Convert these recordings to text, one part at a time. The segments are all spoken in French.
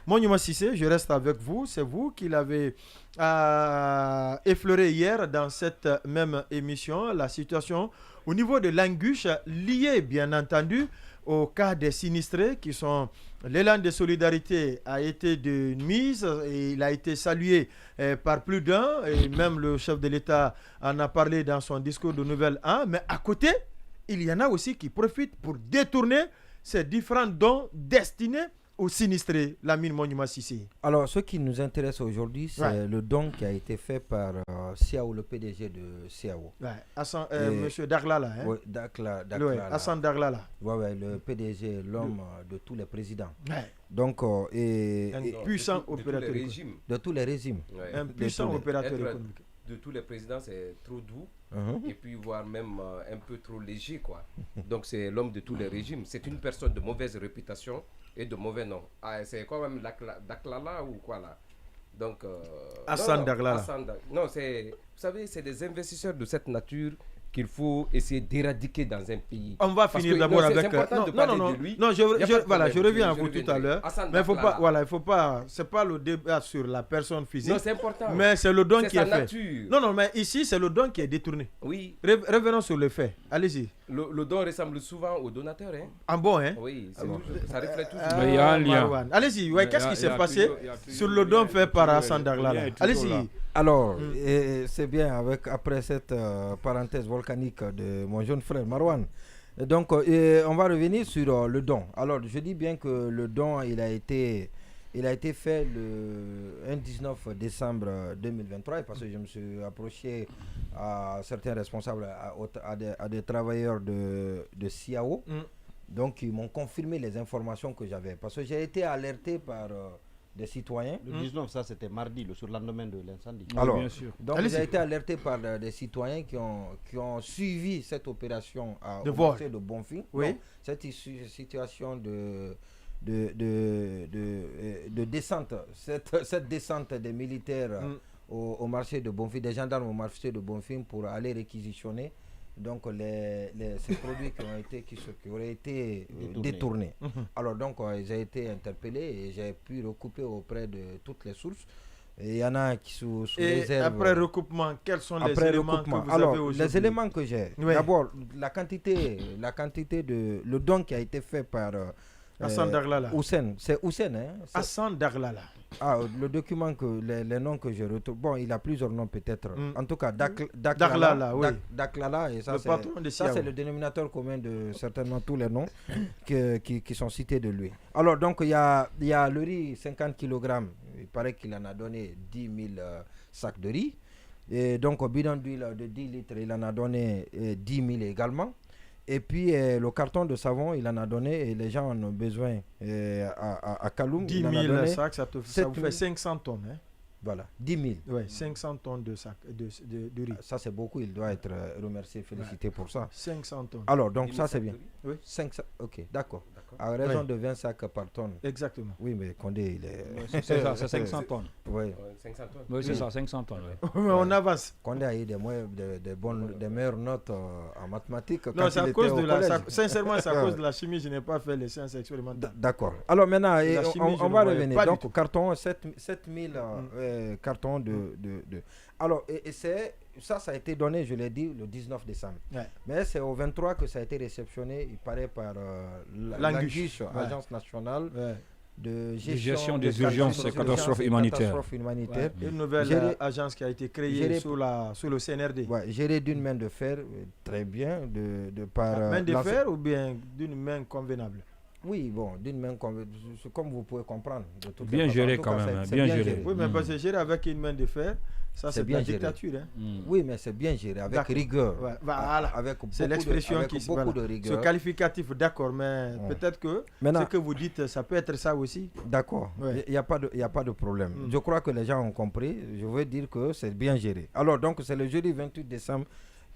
Monument Sissé, je reste avec vous. C'est vous qui l'avez effleuré hier dans cette même émission, la situation au niveau de l'Anguche, liée bien entendu au cas des sinistrés qui sont... L'élan de solidarité a été de mise et il a été salué par plus d'un et même le chef de l'État en a parlé dans son discours de Nouvel An. Mais à côté, il y en a aussi qui profitent pour détourner ces différents dons destinés aux sinistrés, la mine Monument Sissi. Alors, ce qui nous intéresse aujourd'hui, c'est le don qui a été fait par Siao, le PDG de Siao. Monsieur Daglala. Hein? Oui, Daglala. Hassan Daglala. Oui, le PDG, l'homme de tous les présidents. Ouais. Donc, un puissant opérateur de tous les régimes. Ouais. Un puissant opérateur économique. De tous les présidents, c'est trop doux. Et puis voire même un peu trop léger, quoi. Donc c'est l'homme de tous les régimes. C'est une personne de mauvaise réputation et de mauvais nom. C'est quand même Daklala ou quoi là. Donc Hassan Daglala. Non, c'est, vous savez, c'est des investisseurs de cette nature qu'il faut essayer d'éradiquer dans un pays. On va finir d'abord avec... Non, je reviens à vous tout à l'heure. Mais il faut pas... C'est pas le débat sur la personne physique. Non, c'est important. Mais c'est le don qui est fait. Nature. Non, mais ici, c'est le don qui est détourné. Oui. Revenons sur le fait. Allez-y. Le don ressemble souvent au donateur. Hein. Ah bon, hein? Oui, ça reflète toujours. Mais il y a un lien. Allez-y, qu'est-ce qui s'est passé sur le don fait par Hassan Daglala? Allez-y. Alors, c'est bien, après cette parenthèse volcanique de mon jeune frère Marwan. Donc, on va revenir sur le don. Alors, je dis bien que le don, il a été fait le 19 décembre 2023, parce que je me suis approché à certains responsables, à des travailleurs de Siao. Donc, ils m'ont confirmé les informations que j'avais. Parce que j'ai été alerté par... des citoyens. Le 19, ça c'était mardi, le surlendemain de l'incendie. Alors, bien sûr. Donc j'ai été alerté par des citoyens qui ont suivi cette opération au marché de Bonfim. Oui. Donc, cette situation de descente, cette descente des militaires au marché de Bonfim, des gendarmes au marché de Bonfim pour aller réquisitionner donc ces produits qui auraient été détournés. Alors donc j'ai été interpellé et j'ai pu recouper auprès de toutes les sources. Et il y en a qui sous réserve. Après recoupement, quels sont les éléments que vous avez aujourd'hui? Les éléments que j'ai. Oui. D'abord, la quantité de le don qui a été fait par Hassan Daglala. Hussein, c'est Hussein, hein? Hassan Daglala. Ah, le document les noms que je retrouve. Bon, il a plusieurs noms peut-être. En tout cas, Daglala, oui. Daglala, et ça c'est le dénominateur commun de certainement tous les noms qui sont cités de lui. Alors donc il y a le riz 50 kg. Il paraît qu'il en a donné 10 000 sacs de riz. Et donc au bidon d'huile de 10 litres, il en a donné 10 000 également. Et puis le carton de savon, il en a donné et les gens en ont besoin à Kaloum. 10 000 sacs, ça vous fait 500 tonnes. Hein? Voilà, 10 000. Oui, 500 tonnes de sacs de riz. Ça c'est beaucoup, il doit être remercié, félicité pour ça. 500 tonnes. Alors donc ça c'est bien. Oui. 500, ok, d'accord. À raison de 20 sacs par tonne. Exactement. Oui, mais Condé, il est... C'est ça, c'est 500 tonnes. Oui. 500 tonnes. Oui, c'est ça, 500 tonnes. Oui. Mais on avance. Condé a eu des meilleures notes en mathématiques. Non, c'est à cause de la... Sincèrement, c'est à cause de la chimie. Je n'ai pas fait les sciences expérimentales. D'accord. Alors maintenant, on va revenir. Donc, carton, 7000 cartons de... Alors, ça a été donné, je l'ai dit, le 19 décembre. Ouais. Mais c'est au 23 que ça a été réceptionné, il paraît, par l'Anguche, Agence nationale de gestion des urgences et catastrophes humanitaires. Ouais. Une nouvelle agence qui a été créée sous le CNRD. Ouais, gérée d'une main de fer, très bien. Par main de fer ou bien d'une main convenable? Oui, bon, d'une main convenable, comme vous pouvez comprendre. Bien géré quand même, bien géré. Oui, mais parce que gérer avec une main de fer, ça c'est bien la dictature. Hein. Oui, mais c'est bien géré, avec rigueur. Ouais, voilà. C'est l'expression qui beaucoup de rigueur. Ce qualificatif, d'accord, mais peut-être que ce que vous dites, ça peut être ça aussi. D'accord, il n'y a pas de problème. Je crois que les gens ont compris. Je veux dire que c'est bien géré. Alors, donc, c'est le jeudi 28 décembre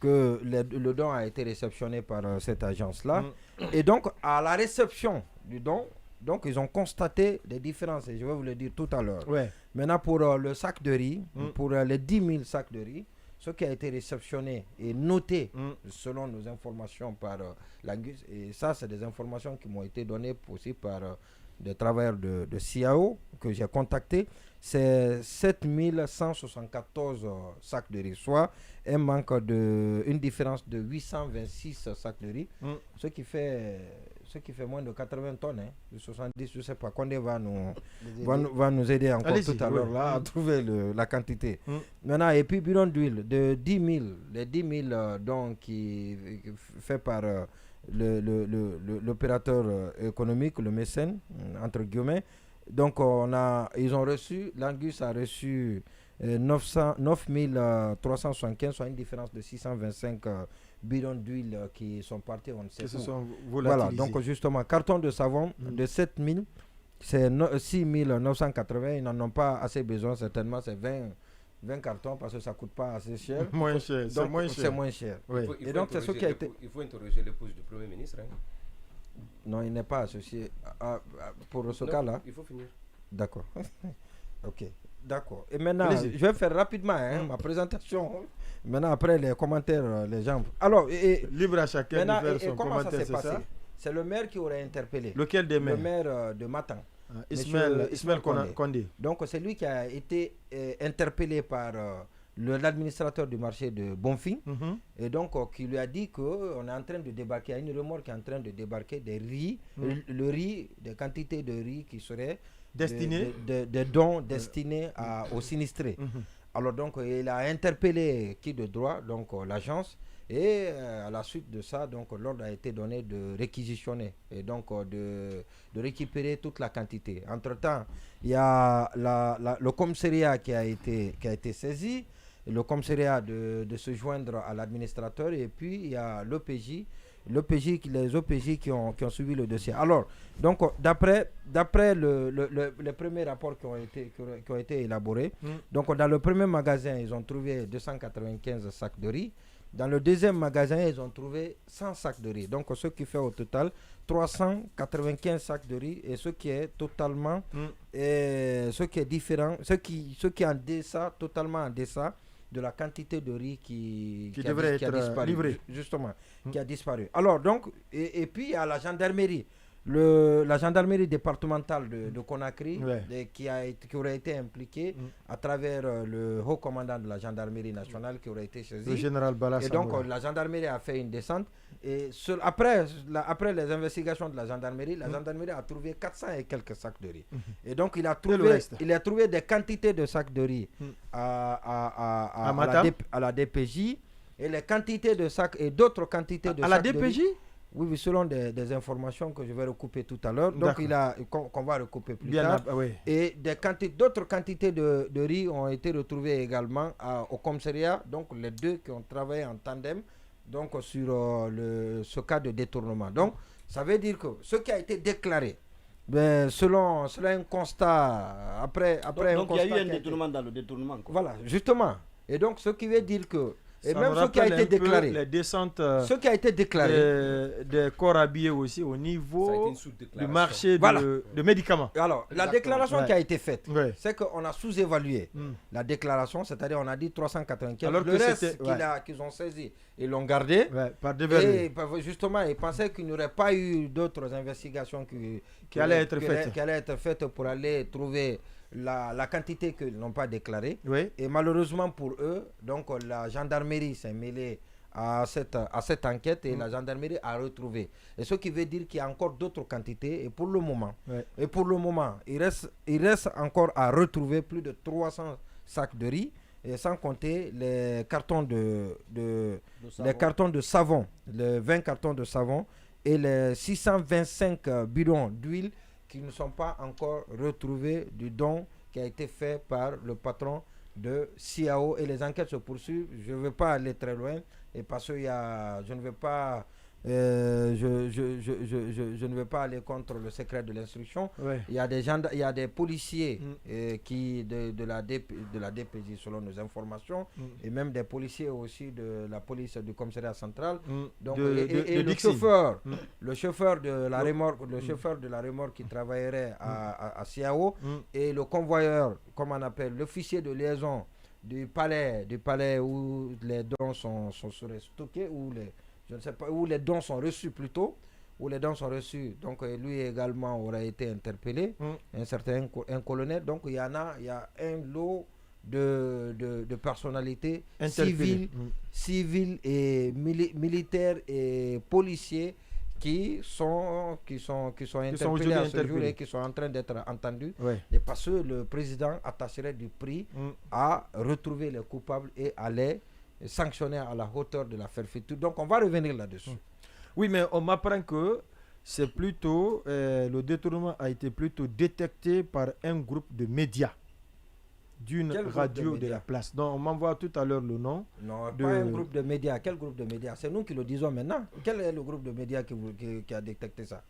que le don a été réceptionné par cette agence-là. Et donc, à la réception du don, donc ils ont constaté des différences, et je vais vous le dire tout à l'heure. Ouais. Maintenant, pour le sac de riz, pour les 10 000 sacs de riz, ce qui a été réceptionné et noté selon nos informations par l'Angus, et ça, c'est des informations qui m'ont été données aussi par des travailleurs de CIAO que j'ai contactés, c'est 7174 sacs de riz, soit une différence de 826 sacs de riz, ce qui fait moins de 80 tonnes, de 70, je ne sais pas. Condé va nous aider encore tout à l'heure là à trouver la quantité. Maintenant, et puis bidon d'huile de 10 000, les 10 000 dons qui fait par l'opérateur économique, le mécène, entre guillemets. Donc l'Angus a reçu 9375, soit une différence de 625 bidons d'huile qui sont partis, on ne sait où. Voilà, donc justement, carton de savon de 7000, c'est 6980, ils n'en ont pas assez besoin, certainement, c'est 20 cartons parce que ça ne coûte pas assez cher. Moins cher, c'est moins cher. Oui. Et donc, c'est ce qui a été... Il faut interroger l'épouse du Premier ministre. Non, il n'est pas associé pour ce cas-là. Il faut finir. D'accord. Ok, d'accord. Et maintenant, je vais faire rapidement ma présentation. Maintenant, après les commentaires, les gens... Alors, libre à chacun de faire son comment commentaire, ça s'est passé? C'est le maire qui aurait interpellé. Lequel des maires? Le maire de Matan. Ismaël Condé. Donc, c'est lui qui a été interpellé par l'administrateur du marché de Bonfim. Et donc, qui lui a dit qu'on est en train de débarquer, il y a une remorque qui est en train de débarquer des riz, le riz, des quantités de riz qui seraient destinés, des dons destinés aux sinistrés. Alors, donc, il a interpellé qui de droit, donc l'agence. Et à la suite de ça, donc l'ordre a été donné de réquisitionner et donc de récupérer toute la quantité. Entre-temps, il y a le commissariat qui a été saisi, le commissariat de se joindre à l'administrateur, et puis il y a les OPJ qui ont suivi le dossier. Alors, donc d'après les premiers rapports qui ont été élaborés, donc dans le premier magasin, ils ont trouvé 295 sacs de riz. Dans le deuxième magasin, ils ont trouvé 100 sacs de riz. Donc, ce qui fait au total 395 sacs de riz. Et ce qui est totalement, ce qui est différent, ce qui est en deçà, totalement en deçà de la quantité de riz qui devrait être disparu, livré. Justement, qui a disparu. Alors, donc, et puis, il y a la gendarmerie. La gendarmerie départementale de Conakry, qui aurait été impliquée à travers le haut commandant de la gendarmerie nationale qui aurait été saisi. Le général Bala Et donc la gendarmerie a fait une descente. Et après les investigations de la gendarmerie a trouvé 400 et quelques sacs de riz. Et donc il a trouvé des quantités de sacs de riz à la DPJ, et les quantités de sacs et d'autres quantités de sacs à la DPJ. Oui, selon des informations que je vais recouper tout à l'heure. Donc, qu'on va recouper plus tard. Et d'autres quantités de riz ont été retrouvées également au commissariat. Donc, les deux qui ont travaillé en tandem donc, sur ce cas de détournement. Donc, ça veut dire que ce qui a été déclaré, selon un constat, après donc il y a eu un détournement dans le détournement. Voilà, justement. Et donc, ce qui veut dire que et même ce qui a été déclaré, les descentes ce qui a été déclaré des corps habillés aussi au niveau du marché de médicaments. Alors, la déclaration qui a été faite, c'est qu'on a sous-évalué la déclaration, c'est-à-dire on a dit 395. Alors le reste qu'ils ont saisi, ils l'ont gardé. Par déverrouillé. Et justement, ils pensaient qu'il n'y aurait pas eu d'autres investigations qui allaient être faites pour aller trouver la quantité qu'ils n'ont pas déclarée. Et malheureusement pour eux, donc la gendarmerie s'est mêlée à cette enquête et la gendarmerie a retrouvé. Et ce qui veut dire qu'il y a encore d'autres quantités. Et pour le moment, il reste encore à retrouver plus de 300 sacs de riz, et sans compter les cartons de savon, les 20 cartons de savon et les 625 bidons d'huile qui ne sont pas encore retrouvés du don qui a été fait par le patron de CIAO, et les enquêtes se poursuivent. Je ne veux pas aller très loin, et parce que je ne veux pas je ne veux pas aller contre le secret de l'instruction. Il y a des policiers de la DPJ selon nos informations, et même des policiers aussi de la police du commissariat central. Donc, le chauffeur de la remorque qui travaillerait à CIAO, et le convoyeur, comme on appelle, l'officier de liaison du palais où les dons sont stockés, je ne sais pas, où les dons sont reçus plutôt, où les dons sont reçus. Donc lui également aurait été interpellé, un certain un colonel. Donc il y a un lot de personnalités civiles et militaires et policiers qui sont interpellés à ce jour et qui sont en train d'être entendus. Et parce que le président attacherait du prix à retrouver les coupables et à les sanctionner à la hauteur de la fermeture. Donc on va revenir là-dessus. Oui, mais on m'apprend que c'est plutôt le détournement a été plutôt détecté par un groupe de médias d'une radio de la place. Donc on m'envoie tout à l'heure le nom. Non, pas un groupe de médias. Quel groupe de médias? C'est nous qui le disons maintenant. Quel est le groupe de médias qui a détecté ça?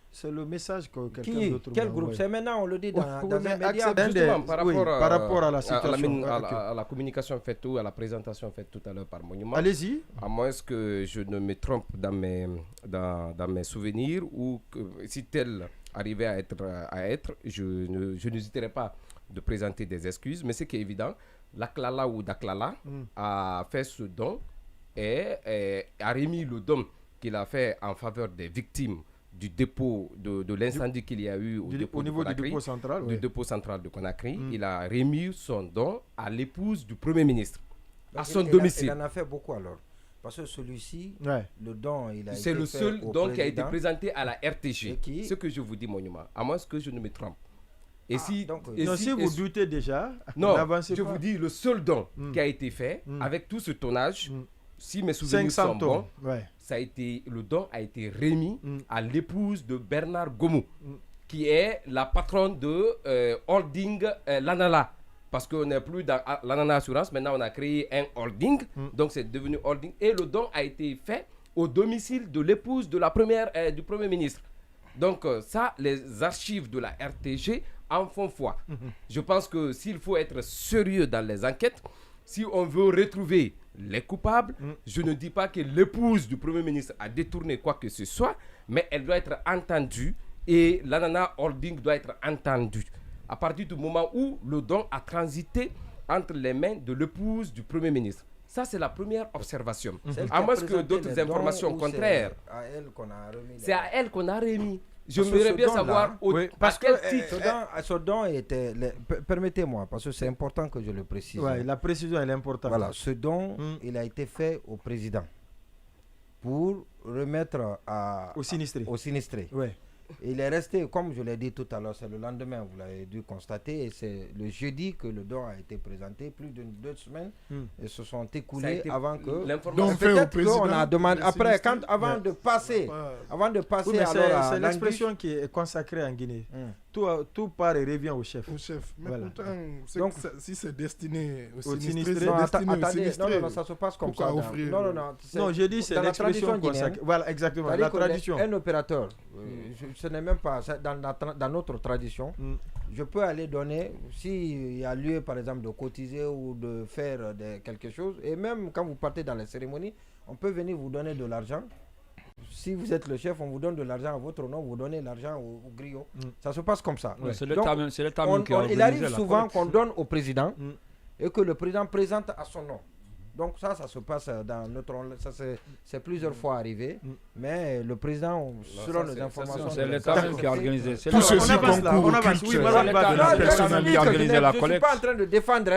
C'est le message que quelqu'un d'autre. Quel groupe? C'est maintenant, on le dit dans un média. Justement, par rapport à la situation. À la communication faite ou à la présentation faite tout à l'heure par Monument. Allez-y. À moins que je ne me trompe dans mes souvenirs ou que si tel arrivait à être, je n'hésiterai pas de présenter des excuses. Mais c'est évident, l'Aklala ou Daklala a fait ce don et a remis le don qu'il a fait en faveur des victimes du dépôt de l'incendie qu'il y a eu au niveau du dépôt central, dépôt central de Conakry. Il a remis son don à l'épouse du Premier ministre, donc à son domicile. Il en a fait beaucoup alors. Parce que celui-ci, le don, il a été c'est le seul don qui a été présenté à la RTG. Qui... Ce que je vous dis, Monument, à moins que je ne me trompe. Et si vous doutez déjà, non, je vous dis le seul don qui a été fait avec tout ce tonnage. Si mes souvenirs sont bons, le don a été remis à l'épouse de Bernard Gomou, qui est la patronne de holding Lanala. Parce qu'on n'est plus dans Lanala Assurance, maintenant on a créé un holding, donc c'est devenu holding. Et le don a été fait au domicile de l'épouse de du Premier ministre. Donc ça, les archives de la RTG en font foi. Je pense que s'il faut être sérieux dans les enquêtes, si on veut retrouver les coupables, je ne dis pas que l'épouse du Premier ministre a détourné quoi que ce soit, mais elle doit être entendue et l'Anana Holding doit être entendue. À partir du moment où le don a transité entre les mains de l'épouse du Premier ministre. Ça, c'est la première observation. À moins que d'autres informations contraires. C'est à elle qu'on a remis. Je voudrais bien savoir parce quel titre. Ce don était... Permettez-moi, parce que c'est important que je le précise. La précision, elle est importante. Voilà, ce don, il a été fait au président pour remettre aux sinistrés. Il est resté, comme je l'ai dit tout à l'heure, c'est le lendemain, vous l'avez dû constater, et c'est le jeudi que le don a été présenté, plus de 2 semaines, et se sont écoulés avant que... Donc peut-être qu'on a demandé, après, avant de passer alors c'est l'expression qui est consacrée en Guinée. Tout part et revient au chef. Mais pourtant, si c'est destiné aux sinistrés, non, ça se passe comme ça. Non, je dis c'est l'expression consacrée. Voilà, exactement, la tradition. Un opérateur, ce n'est même pas dans notre tradition. Je peux aller donner, s'il y a lieu par exemple de cotiser ou de faire quelque chose, et même quand vous partez dans les cérémonies, on peut venir vous donner de l'argent. Si vous êtes le chef, on vous donne de l'argent à votre nom, vous donnez l'argent au griot. Ça se passe comme ça. C'est l'État qui a il arrive souvent qu'on donne au président et que le président présente à son nom. Donc ça se passe dans notre... Ça c'est plusieurs fois arrivé, mais le président, selon les informations... C'est l'État qui a organisé. Tout ceci concourt au culte qui a organisé la collecte. Je ne suis pas en train de défendre,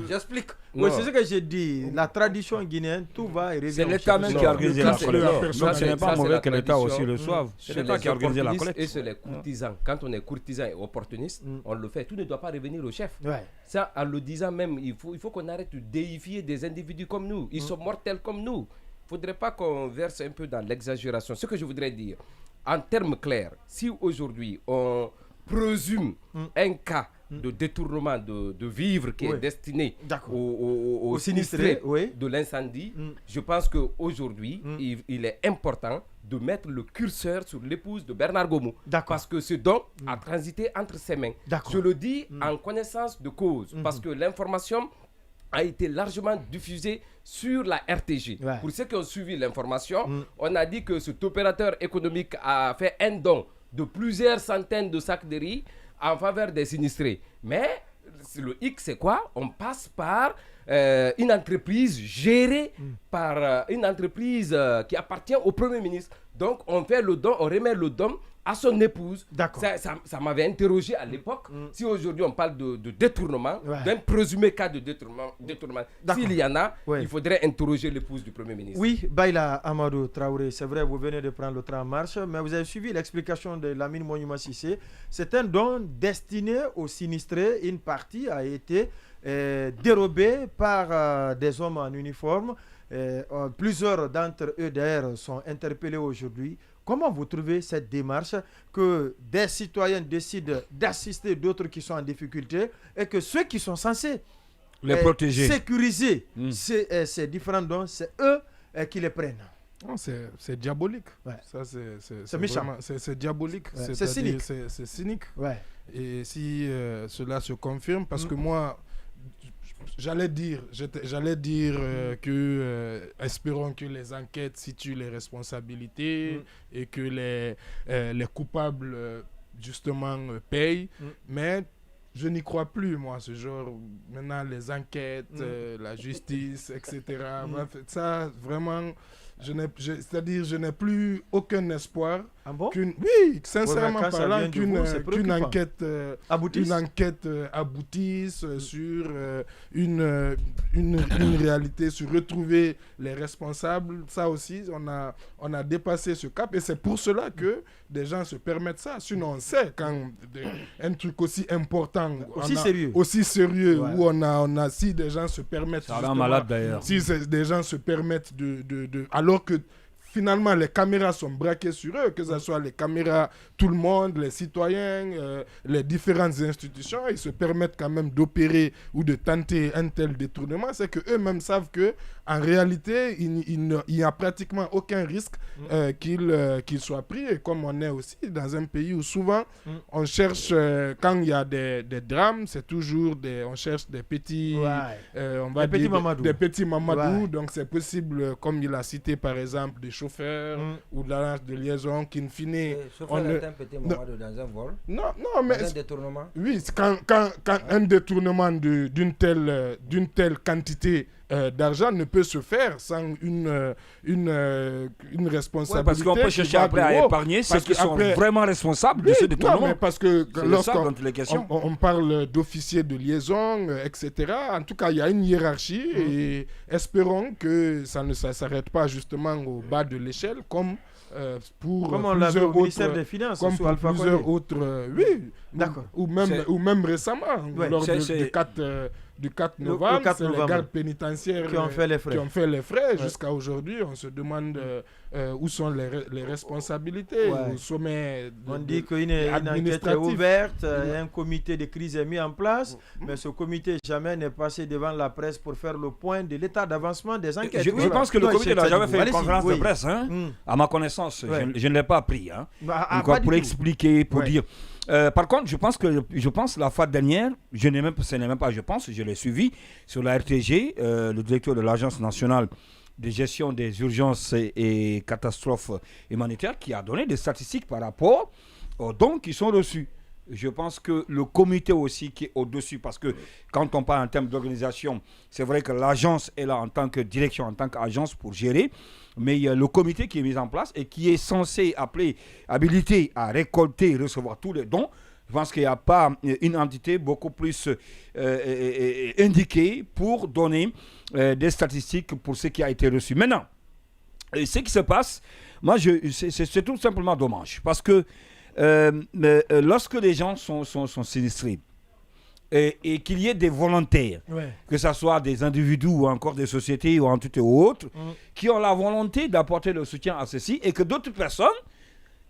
j'explique. Oui, c'est ce que j'ai dit. La tradition guinéenne, tout va et revient. C'est l'État même qui a organisé la collecte. Ce n'est pas mauvais que l'État aussi le soit. C'est l'État qui a organisé la collecte. Et c'est les courtisans. Quand on est courtisan et opportuniste, on le fait. Tout ne doit pas revenir au chef. Ça, en le disant même, il faut qu'on arrête de déifier des individus comme nous. Ils sont mortels comme nous. Il ne faudrait pas qu'on verse un peu dans l'exagération. Ce que je voudrais dire, en termes clairs, si aujourd'hui on présume un cas de détournement de vivres qui est destiné aux sinistrés de l'incendie, je pense qu'aujourd'hui, il est important de mettre le curseur sur l'épouse de Bernard Gomou. Parce que ce don a transité entre ses mains. Je le dis en connaissance de cause, parce que l'information a été largement diffusée sur la RTG. Pour ceux qui ont suivi l'information, on a dit que cet opérateur économique a fait un don de plusieurs centaines de sacs de riz en faveur des sinistrés. Mais le X, c'est quoi? On passe par une entreprise gérée par une entreprise qui appartient au Premier ministre. Donc, on fait le don, on remet le don à son épouse. Ça m'avait interrogé à l'époque. Si aujourd'hui on parle de détournement, d'un présumé cas de détournement, s'il y en a, il faudrait interroger l'épouse du Premier ministre. Oui, Baïla Amadou Traoré, c'est vrai, vous venez de prendre le train en marche, mais vous avez suivi l'explication de Lamine Monument Sissé. C'est un don destiné aux sinistrés. Une partie a été dérobée par des hommes en uniforme. Plusieurs d'entre eux, d'ailleurs, sont interpellés aujourd'hui. Comment vous trouvez cette démarche que des citoyens décident d'assister d'autres qui sont en difficulté et que ceux qui sont censés les protéger, sécuriser ces différents dons, c'est eux qui les prennent? C'est diabolique. Ça, c'est méchant. C'est diabolique. C'est cynique. C'est cynique. Et si cela se confirme, parce que moi, j'allais dire que espérons que les enquêtes situent les responsabilités et que les coupables justement payent, mais je n'y crois plus, moi, ce genre. Maintenant, les enquêtes, la justice, etc. Ça, vraiment, je n'ai plus aucun espoir. Ah bon? Oui, sincèrement parlant, qu'une enquête aboutisse sur une réalité, sur retrouver les responsables. Ça aussi, on a dépassé ce cap et c'est pour cela que des gens se permettent ça. Sinon, on sait quand un truc aussi important, aussi sérieux, où si des gens se permettent, ça rend malade d'ailleurs. Si des gens se permettent alors que finalement, les caméras sont braquées sur eux, que ce soit les caméras, tout le monde, les citoyens, les différentes institutions, ils se permettent quand même d'opérer ou de tenter un tel détournement. C'est qu'eux-mêmes savent qu'en réalité, il n'y a pratiquement aucun risque qu'ils soient pris. Et comme on est aussi dans un pays où souvent, on cherche, quand il y a des drames, c'est toujours on cherche des petits, des petits mamadou. Donc c'est possible, comme il a cité par exemple, des chauffeurs ou de l'agence de liaison qui, in fine... Chauffeur est un petit Mamadou dans un vol? Non, mais... Dans un détournement? Oui, quand un détournement d'une telle quantité d'argent ne peut se faire sans une responsabilité. Ouais, parce qu'on peut chercher après à épargner ceux qui sont vraiment responsables de ce détournement. Non, mais parce que lorsqu'on parle d'officiers de liaison, etc., en tout cas, il y a une hiérarchie et espérons que ça ne s'arrête pas justement au bas de l'échelle comme pour plusieurs ministère des Finances, comme pour plusieurs autres, d'accord, ou même récemment, lors du 4 novembre, c'est les gardes pénitentiaires qui ont fait les frais. Jusqu'à aujourd'hui, on se demande où sont les responsabilités au sommet. On dit qu'une enquête est ouverte, un comité de crise est mis en place, mais ce comité jamais n'est passé devant la presse pour faire le point de l'état d'avancement des enquêtes. Je pense que le comité n'a jamais fait une conférence de presse, à ma connaissance. Je ne l'ai pas appris. Pour expliquer, pour dire... par contre, je pense la fois dernière, je l'ai suivi sur la RTG, le directeur de l'Agence nationale de gestion des urgences et catastrophes humanitaires qui a donné des statistiques par rapport aux dons qui sont reçus. Je pense que le comité aussi qui est au-dessus, parce que quand on parle en termes d'organisation, c'est vrai que l'agence est là en tant que direction, en tant qu'agence pour gérer, mais il y a le comité qui est mis en place et qui est censé habilité à récolter et recevoir tous les dons. Je pense qu'il n'y a pas une entité beaucoup plus indiquée pour donner des statistiques pour ce qui a été reçu. Maintenant, ce qui se passe, moi, c'est tout simplement dommage, parce que lorsque les gens sont sinistrés et qu'il y ait des volontaires, que ce soit des individus ou encore des sociétés ou entités ou autres, qui ont la volonté d'apporter le soutien à ceci, et que d'autres personnes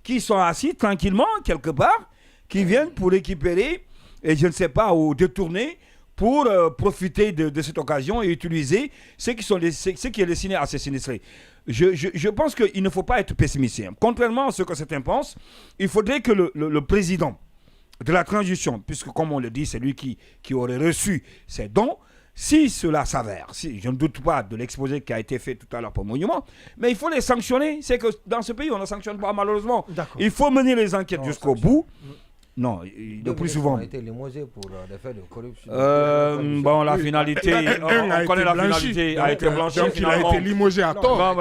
qui sont assis tranquillement quelque part, qui viennent pour récupérer, et je ne sais pas, ou détourner, pour profiter de cette occasion et utiliser ce qui est destiné à ces sinistrés. Je pense qu'il ne faut pas être pessimiste. Contrairement à ce que certains pensent, il faudrait que le président de la transition, puisque comme on le dit, c'est lui qui aurait reçu ces dons, si cela s'avère, je ne doute pas de l'exposé qui a été fait tout à l'heure pour Monument, mais il faut les sanctionner. C'est que dans ce pays, on ne sanctionne pas malheureusement. Il faut mener les enquêtes jusqu'au bout. Non, le plus souvent. Ils ont été limogés pour des faits de corruption. Bon, la finalité, on connaît la finalité, a été blanchi. Donc il a été limogé à tort.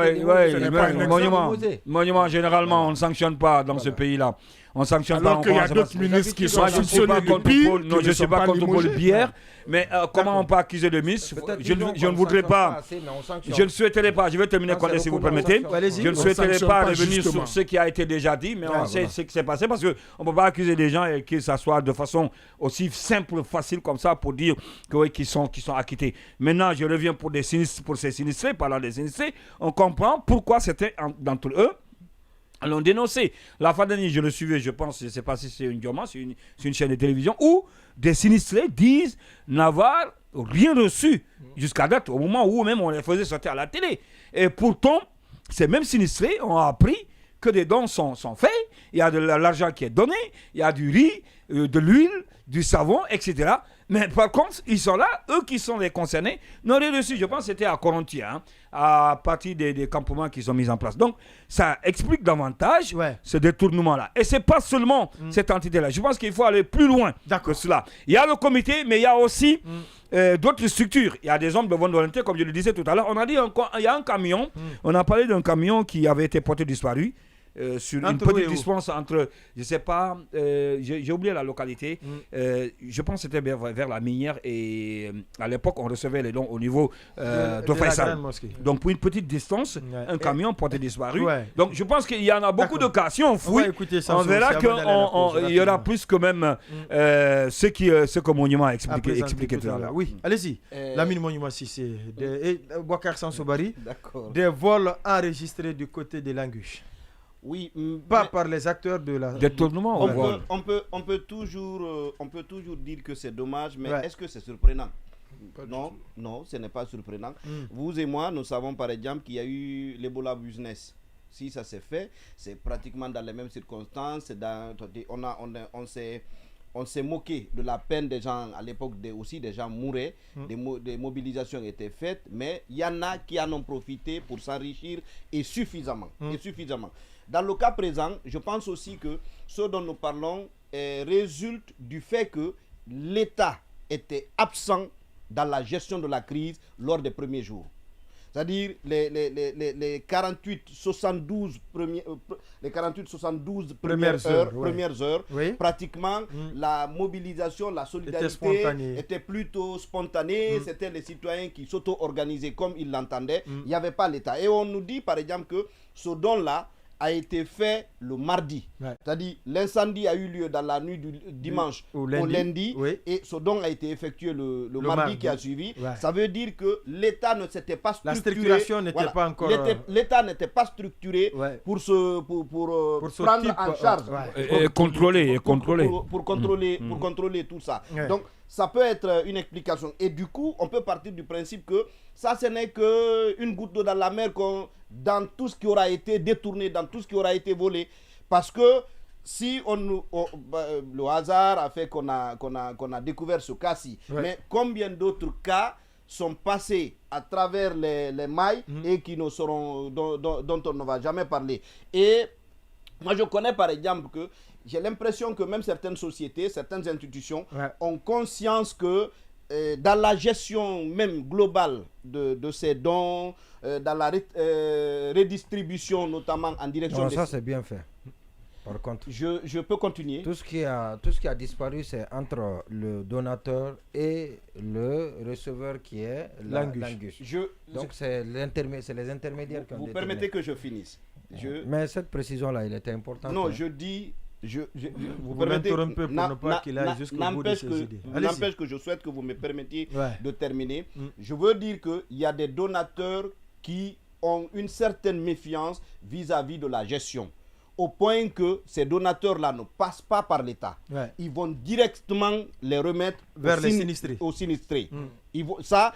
Monument, généralement, on ne sanctionne pas dans ce pays-là. On sanctionne alors pas. qu'il y a d'autres ministres qui sont sanctionnés de pire. Non, je ne suis pas contre Paul Bière, mais comment on peut accuser de Miss? Je ne voudrais pas. Je ne souhaiterais pas. Je vais terminer, si vous permettez. Je ne souhaiterais pas revenir sur ce qui a été déjà dit, mais on sait ce qui s'est passé parce qu'on ne peut pas accuser des gens et que ça soit de façon aussi simple, facile comme ça pour dire qu'ils sont acquittés. Maintenant, je reviens pour ces sinistrés, parlant des sinistrés, on comprend pourquoi certains d'entre eux l'ont dénoncé. La fin d'année, je le suivais, je pense, je ne sais pas si c'est une Dioma, c'est une chaîne de télévision, où des sinistrés disent n'avoir rien reçu jusqu'à date, au moment où même on les faisait sortir à la télé. Et pourtant, ces mêmes sinistrés ont appris que des dons sont faits, il y a de l'argent qui est donné, il y a du riz, de l'huile, du savon, etc. Mais par contre, ils sont là, eux qui sont les concernés, n'ont rien reçu. Je pense que c'était à Corontia, à partir des campements qui sont mis en place. Donc, ça explique davantage ce détournement-là. Et ce n'est pas seulement cette entité-là. Je pense qu'il faut aller plus loin que cela. Il y a le comité, mais il y a aussi d'autres structures. Il y a des hommes de bonne volonté, comme je le disais tout à l'heure. On a dit il y a un camion, on a parlé d'un camion qui avait été porté disparu. Sur une petite distance entre, je ne sais pas, j'ai oublié la localité, je pense que c'était vers la minière et à l'époque on recevait les dons au niveau de Faisal. Donc pour une petite distance, un camion porté disparu. Donc je pense qu'il y en a beaucoup de cas. Si on fouille, on verra qu'il y aura plus que même ce que Monument a expliqué tout à l'heure. Oui, allez-y. Lamine Monument Cissé, Boubacar Sansobari, des vols enregistrés du côté de l'Anguche. Oui, pas par les acteurs de la détournement. On peut toujours dire que c'est dommage, mais est-ce que c'est surprenant? Non, ce n'est pas surprenant. Vous et moi, nous savons par exemple qu'il y a eu l'Ebola business. Si ça s'est fait, c'est pratiquement dans les mêmes circonstances. On s'est moqué de la peine des gens à l'époque, aussi des gens mouraient, des mobilisations étaient faites, mais il y en a qui en ont profité pour s'enrichir et suffisamment. Dans le cas présent, je pense aussi que ce dont nous parlons résulte du fait que l'État était absent dans la gestion de la crise lors des premiers jours. C'est-à-dire les 48-72 premières heures, pratiquement la mobilisation, la solidarité était plutôt spontanée. C'était les citoyens qui s'auto-organisaient comme ils l'entendaient. Il n'y avait pas l'État. Et on nous dit par exemple que ce don-là a été fait le mardi. C'est-à-dire l'incendie a eu lieu dans la nuit du dimanche au lundi et ce don a été effectué le mardi qui a suivi. Ça veut dire que l'État ne s'était pas structuré. La structuration n'était pas encore... L'État n'était pas structuré pour prendre en charge. Et contrôler. Pour contrôler tout ça. Donc, ça peut être une explication. Et du coup, on peut partir du principe que ça, ce n'est qu'une goutte d'eau dans la mer dans tout ce qui aura été détourné, dans tout ce qui aura été volé. Parce que si le hasard a fait qu'on a découvert ce cas-ci, mais combien d'autres cas sont passés à travers les mailles et qui ne seront, dont on ne va jamais parler. Et moi, je connais par exemple que j'ai l'impression que même certaines sociétés, certaines institutions ont conscience que dans la gestion même globale de ces dons, dans la redistribution notamment en direction ça c'est bien fait. Par contre, je peux continuer. Tout ce qui a disparu, c'est entre le donateur et le receveur qui est l'Anguche. Donc c'est les intermédiaires qui ont Vous déterminé. permettez que je finisse. Mais cette précision-là, elle était importante. Non, je dis... vous permettez un peu pour ne pas qu'il aille jusqu'au bout de ses idées. N'empêche que je souhaite que vous me permettiez de terminer. Je veux dire qu'il y a des donateurs qui ont une certaine méfiance vis-à-vis de la gestion. Au point que ces donateurs-là ne passent pas par l'État. Ils vont directement les remettre aux sinistrés. Ça,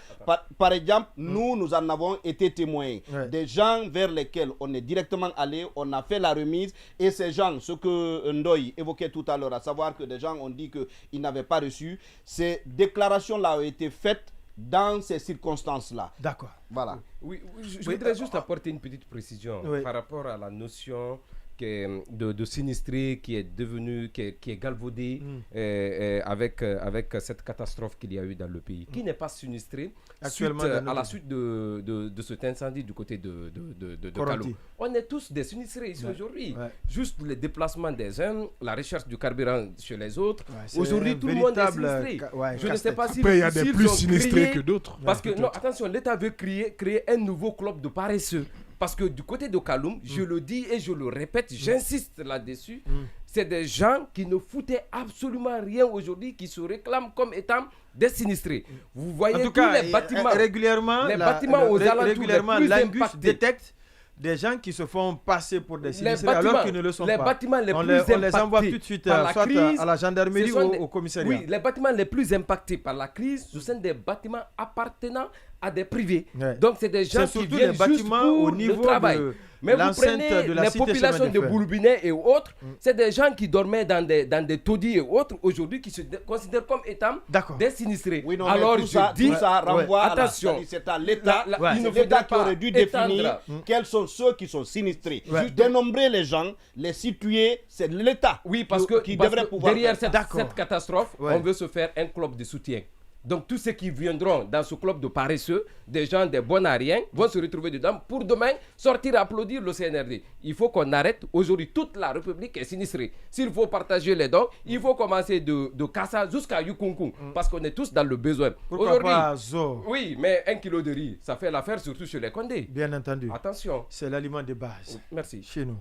par exemple, nous en avons été témoins. Des gens vers lesquels on est directement allé, on a fait la remise. Et ces gens, ce que Ndoye évoquait tout à l'heure, à savoir que des gens ont dit qu'ils n'avaient pas reçu, ces déclarations-là ont été faites dans ces circonstances-là. D'accord. Voilà. Oui, je voudrais juste apporter une petite précision par rapport à la notion de sinistrés qui est devenu, qui est galvaudé avec cette catastrophe qu'il y a eu dans le pays. Qui n'est pas sinistré actuellement à la suite de cet incendie du côté de Kaloum. On est tous des sinistrés ici aujourd'hui. Juste le déplacement des uns, la recherche du carburant chez les autres. Aujourd'hui, tout le monde est sinistré. Je ne sais pas si après, il y a des plus sinistrés que d'autres. Parce que, non, attention, l'État veut créer un nouveau club de paresseux. Parce que du côté de Kaloum, je le dis et je le répète, j'insiste là-dessus, c'est des gens qui ne foutaient absolument rien aujourd'hui, qui se réclament comme étant des sinistrés. Vous voyez tous les bâtiments, régulièrement, aux alentours les plus impactés. Détecte des gens qui se font passer pour des sinistrés alors qu'ils ne le sont pas. Bâtiments les on plus les envoie tout de suite soit à la gendarmerie ou au commissariat. Oui, les bâtiments les plus impactés par la crise, ce sont des bâtiments appartenant à des privés. Donc c'est des gens qui viennent juste pour au niveau le travail. Mais vous prenez les populations de Boulbinet et autres, c'est des gens qui dormaient dans des taudis et autres, aujourd'hui qui se considèrent comme étant des sinistrés. Oui, non, alors tout ça renvoie attention, c'est à l'État. Il C'est l'État qui aurait dû définir quels sont ceux qui sont sinistrés. Dénombrer les gens, les situer, c'est l'État qui devrait pouvoir derrière cette catastrophe, on veut se faire un club de soutien. Donc tous ceux qui viendront dans ce club de paresseux, des gens, des bonariens, vont se retrouver dedans pour demain sortir applaudir le CNRD. Il faut qu'on arrête. Aujourd'hui, toute la République est sinistrée. S'il faut partager les dons, il faut commencer de Kassa jusqu'à Yukunkun. Parce qu'on est tous dans le besoin. Pourquoi pas Zo? Oui, mais 1 kilo de riz, ça fait l'affaire surtout chez les Condés. Bien entendu. Attention. C'est l'aliment de base. Merci. Chez nous.